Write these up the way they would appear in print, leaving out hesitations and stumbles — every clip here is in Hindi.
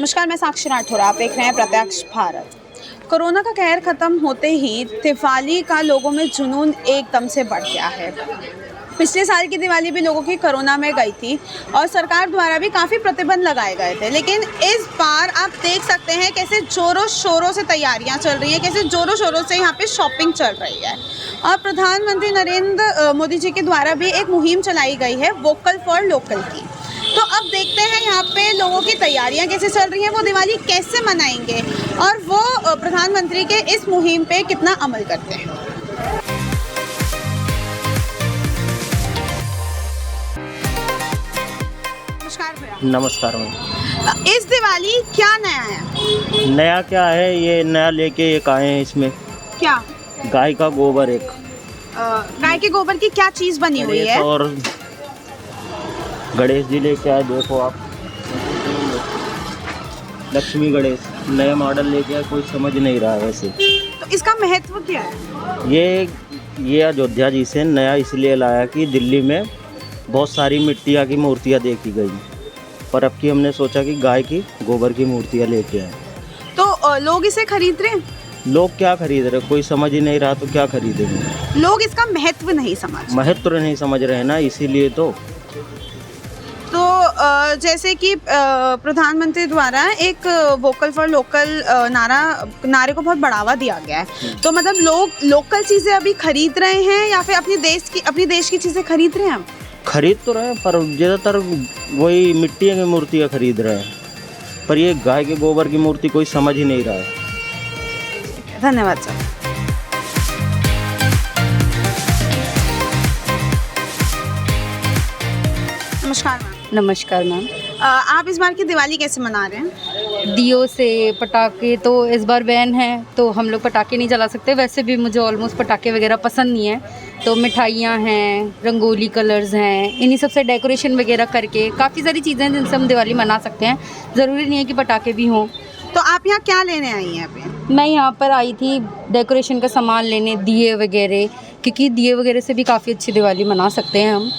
नमस्कार, मैं साक्षी राठौर, आप देख रहे हैं प्रत्यक्ष भारत। कोरोना का कहर ख़त्म होते ही दिवाली का लोगों में जुनून एकदम से बढ़ गया है। पिछले साल की दिवाली भी लोगों की कोरोना में गई थी और सरकार द्वारा भी काफ़ी प्रतिबंध लगाए गए थे, लेकिन इस बार आप देख सकते हैं कैसे ज़ोरों शोरों से तैयारियां चल रही हैं, कैसे ज़ोरों शोरों से यहाँ पे शॉपिंग चल रही है। और प्रधानमंत्री नरेंद्र मोदी जी के द्वारा भी एक मुहिम चलाई गई है वोकल फॉर लोकल की। तो अब देखते हैं यहाँ पे लोगों की तैयारियां कैसे चल रही हैं, वो दिवाली कैसे मनाएंगे और वो प्रधानमंत्री के इस मुहिम पे कितना अमल करते हैं। नमस्कार भैया। नमस्कार मैम। इस दिवाली क्या नया है? नया क्या है, ये नया लेके एक आए हैं। इसमें क्या? गाय का गोबर, एक गाय के गोबर की क्या चीज़ बनी हुई है? और गणेश जी लेके आए, देखो आप, लक्ष्मी गणेश नया मॉडल लेके आए, कोई समझ नहीं रहा है वैसे। तो इसका महत्व क्या है? ये अयोध्या जी से नया इसलिए लाया कि दिल्ली में बहुत सारी मिट्टिया की मूर्तियाँ देखी गई, पर अब की हमने सोचा कि गाय की गोबर की मूर्तियाँ लेके आए। तो लोग इसे खरीद रहे हैं? लोग क्या खरीद रहे, कोई समझ ही नहीं रहा तो क्या खरीदेंगे। लोग इसका महत्व नहीं समझ रहे हैं ना, इसीलिए तो जैसे कि प्रधानमंत्री द्वारा एक वोकल फॉर लोकल नारे को बहुत बढ़ावा दिया गया है। तो मतलब लोग लोकल चीज़ें अभी खरीद रहे हैं या फिर अपनी देश की चीज़ें खरीद रहे हैं? खरीद तो रहे हैं, पर ज़्यादातर वही मिट्टी की मूर्तियाँ खरीद रहे हैं, पर ये गाय के गोबर की मूर्ति कोई समझ ही नहीं रहा है। धन्यवाद सर। नमस्कार मैम। नमस्कार मैम। आप इस बार की दिवाली कैसे मना रहे हैं? दियो से पटाखे तो इस बार बैन है, तो हम लोग पटाखे नहीं जला सकते। वैसे भी मुझे ऑलमोस्ट पटाखे वगैरह पसंद नहीं है, तो मिठाइयाँ हैं, रंगोली कलर्स हैं, इन्हीं सब से डेकोरेशन वगैरह करके काफ़ी सारी चीज़ें हैं जिनसे हम दिवाली मना सकते हैं। ज़रूरी नहीं है कि पटाखे भी हों। तो आप यहाँ क्या लेने आई हैं अभी? मैं यहाँ पर आई थी डेकोरेशन का सामान लेने, दिए वगैरह, क्योंकि दिए वगैरह से भी काफ़ी अच्छी दिवाली मना सकते हैं हम।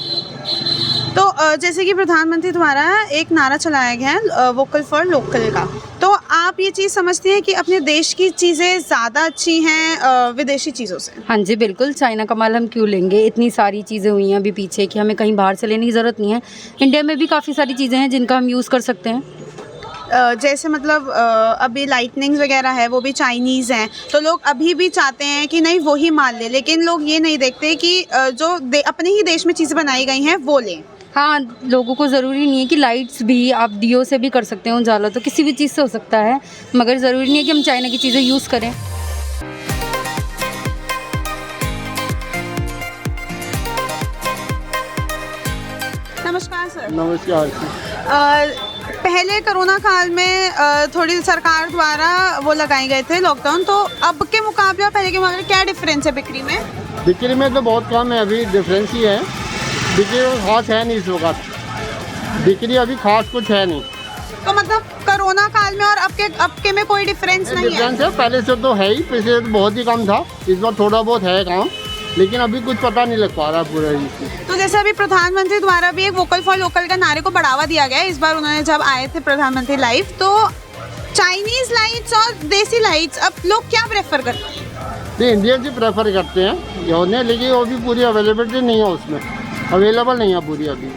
तो जैसे कि प्रधानमंत्री द्वारा एक नारा चलाया गया है वोकल फॉर लोकल का, तो आप ये चीज़ समझती हैं कि अपने देश की चीज़ें ज़्यादा अच्छी हैं विदेशी चीज़ों से? हाँ जी बिल्कुल, चाइना का माल हम क्यों लेंगे। इतनी सारी चीज़ें हुई हैं अभी पीछे कि हमें कहीं बाहर से लेने की ज़रूरत नहीं है। इंडिया में भी काफ़ी सारी चीज़ें हैं जिनका हम यूज़ कर सकते हैं। जैसे मतलब अभी लाइटनिंग्स वगैरह है वो भी चाइनीज़ हैं, तो लोग अभी भी चाहते हैं कि नहीं वही माल ले, लेकिन लोग ये नहीं देखते कि जो अपने ही देश में चीज़ें बनाई गई हैं वो लें। हाँ, लोगों को ज़रूरी नहीं है कि लाइट्स भी आप दियो से भी कर सकते हो, उजाला तो किसी भी चीज़ से हो सकता है, मगर ज़रूरी नहीं है कि हम चाइना की चीज़ें यूज़ करें। नमस्कार सर। नमस्कार। पहले कोरोना काल में थोड़ी सरकार द्वारा वो लगाए गए थे लॉकडाउन, तो अब के मुकाबले और पहले के मुकाबले क्या डिफरेंस है बिक्री में? बिक्री में तो बहुत कम है, अभी डिफरेंस ही है। बिक्री खास है नहीं इस वक्त, बिक्री अभी खास कुछ है नहीं। तो मतलब कोरोना काल में और अब के में कोई डिफरेंस नहीं है? डिफरेंस है, पहले से तो है ही, पिछले तो बहुत ही कम था, इस बार थोड़ा बहुत है काम, लेकिन अभी कुछ पता नहीं लग पा रहा पूरा इससे। तो जैसे अभी प्रधानमंत्री द्वारा भी एक वोकल फॉर लोकल का नारे को बढ़ावा दिया गया है। इस बार उन्होंने जब आए थे प्रधानमंत्री लाइव, तो चाइनीज लाइट्स और देसी लाइट्स अब लोग क्या प्रेफर करते हैं? तो इंडियन से प्रेफर करते हैं योने, लेकिन वो भी पूरी अवेलेबिलिटी नहीं है, उसमें अवेलेबल नहीं है पूरी अभी।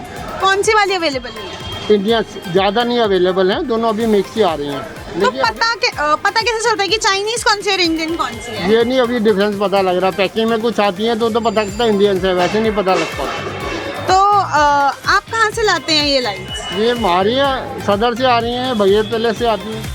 कौन सी वाली अवेलेबल नहीं है? इंडियन ज़्यादा नहीं अवेलेबल है, दोनों अभी मिक्स ही आ रही हैं। तो पता कैसे चलता है कि चाइनीज कौन सी और इंडियन कौन सी है? ये नहीं अभी डिफरेंस पता लग रहा, पैकिंग में कुछ आती है तो पता लगता है इंडियन से, वैसे नहीं पता लग पाता। तो आप कहाँ से लाते हैं ये लाइट्स? ये हमारी सदर से आ रही हैं, भैया तले से आती हैं।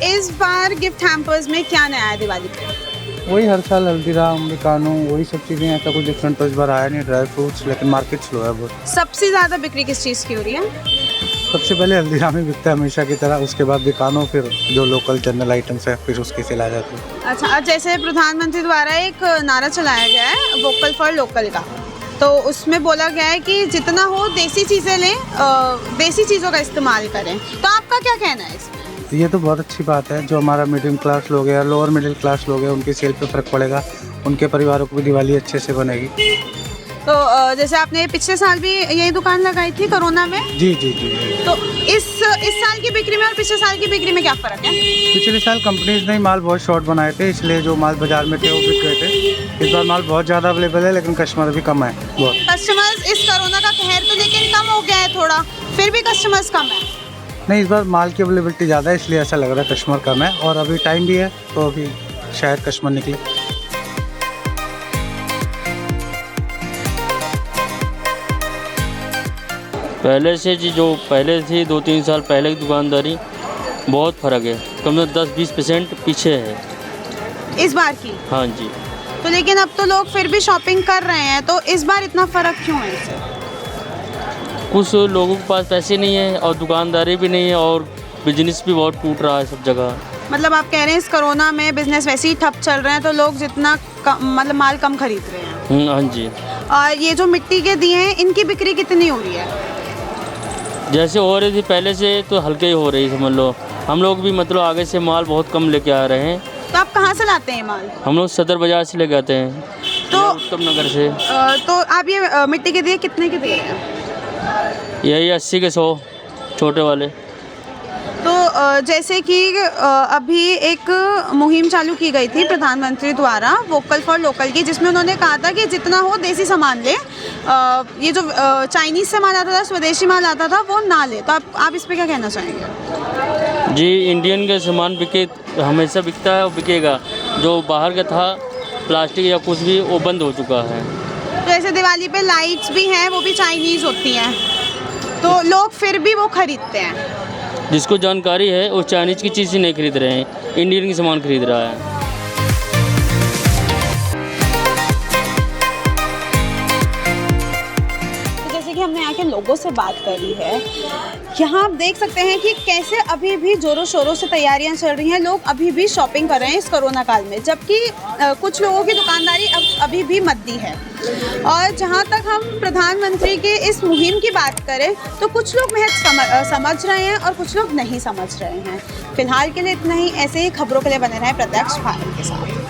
इस बार गिफ्ट हैम्पर्स में क्या नया है दिवाली पे? वही हर साल हल्दीराम, बिकानो, वही सब चीज़ें। ऐसा कुछ डिफरेंट तो इस बार आया नहीं। ड्राई फ्रूट्स, लेकिन मार्केट स्लो है बहुत। सबसे ज़्यादा बिक्री किस चीज़ की हो रही है? सबसे पहले हल्दीराम ही बिकता है हमेशा की तरह, उसके बाद बिकानो, फिर जो लोकल जनरल आइटम्स है फिर उसके से ला जाते हैं। अच्छा, जैसे प्रधानमंत्री द्वारा एक नारा चलाया गया है वोकल फॉर लोकल का, तो उसमें बोला गया है कि जितना हो देसी चीज़ें लें, देसी चीज़ों का इस्तेमाल करें। तो आपका क्या कहना है इसमें? तो ये तो बहुत अच्छी बात है। जो हमारा मिडिल क्लास लोग हैं, लोअर मिडिल क्लास लोग हैं, उनकी सेल पे फ़र्क पड़ेगा, उनके परिवारों को भी दिवाली अच्छे से बनेगी। तो जैसे आपने पिछले साल भी यही दुकान लगाई थी कोरोना में, जी जी जी। तो इस साल की बिक्री में और पिछले साल की बिक्री में क्या फ़र्क है? पिछले साल कंपनीज ने माल बहुत शॉर्ट बनाए थे, इसलिए जो माल बाजार में थे वो बिक गए थे। इस बार माल बहुत ज़्यादा अवेलेबल है, लेकिन कस्टमर भी कम है बहुत। कस्टमर्स इस कोरोना का कहर तो लेकिन कम हो गया है थोड़ा, फिर भी कस्टमर्स कम है। नहीं, इस बार माल की अवेलेबिलिटी ज़्यादा है, इसलिए ऐसा लग रहा है कस्टमर कम है, और अभी टाइम भी है तो अभी शायद कस्टमर निकले। पहले से जी जो पहले थी 2-3 साल पहले की दुकानदारी, बहुत फ़र्क है, कम से कम 10-20% पीछे है इस बार की। हाँ जी। तो लेकिन अब तो लोग फिर भी शॉपिंग कर रहे हैं, तो इस बार इतना फ़र्क क्यों है इससे? कुछ लोगों के पास पैसे नहीं है और दुकानदारी भी नहीं है और बिजनेस भी बहुत टूट रहा है सब जगह। मतलब आप कह रहे हैं इस कोरोना में बिजनेस वैसे ही ठप चल रहे हैं, तो लोग जितना मतलब माल कम खरीद रहे हैं। हाँ जी। और ये जो मिट्टी के दिए हैं, इनकी बिक्री कितनी हो रही है? जैसे हो रही थी पहले से तो हल्के ही हो रही, समझ लो। हम लोग भी मतलब आगे से माल बहुत कम लेके आ रहे हैं। तो आप कहाँ से लाते हैं माल? हम लोग सदर बाज़ार से लेके आते हैं, तो उत्तम नगर से। तो आप ये मिट्टी के दिए कितने के दिए हैं? यही 80 के 100 छोटे वाले। तो जैसे कि अभी एक मुहिम चालू की गई थी प्रधानमंत्री द्वारा वोकल फॉर लोकल की, जिसमें उन्होंने कहा था कि जितना हो देसी सामान ले, ये जो चाइनीज़ सामान आता था, स्वदेशी माल आता था, वो ना ले। तो आप इस पे क्या कहना चाहेंगे? जी, इंडियन का सामान बिके, हमेशा बिकता है और बिकेगा। जो बाहर का था प्लास्टिक या कुछ भी, वो बंद हो चुका है। तो ऐसे दिवाली पे लाइट्स भी हैं, वो भी चाइनीज़ होती हैं, तो लोग फिर भी वो खरीदते हैं। जिसको जानकारी है वो चाइनीज़ की चीज़ ही नहीं खरीद रहे हैं, इंडियन की सामान खरीद रहा है। तो जैसे कि हमने यहाँ के लोगों से बात करी है, यहाँ आप देख सकते हैं कि कैसे अभी भी ज़ोरों शोरों से तैयारियां चल रही हैं, लोग अभी भी शॉपिंग कर रहे हैं इस कोरोना काल में, जबकि कुछ लोगों की दुकानदारी अभी भी मद्दी है। और जहाँ तक हम प्रधानमंत्री के इस मुहिम की बात करें, तो कुछ लोग महज समझ रहे हैं और कुछ लोग नहीं समझ रहे हैं। फिलहाल के लिए इतना ही। ऐसे ही खबरों के लिए बने रहें प्रत्यक्ष भारत के साथ।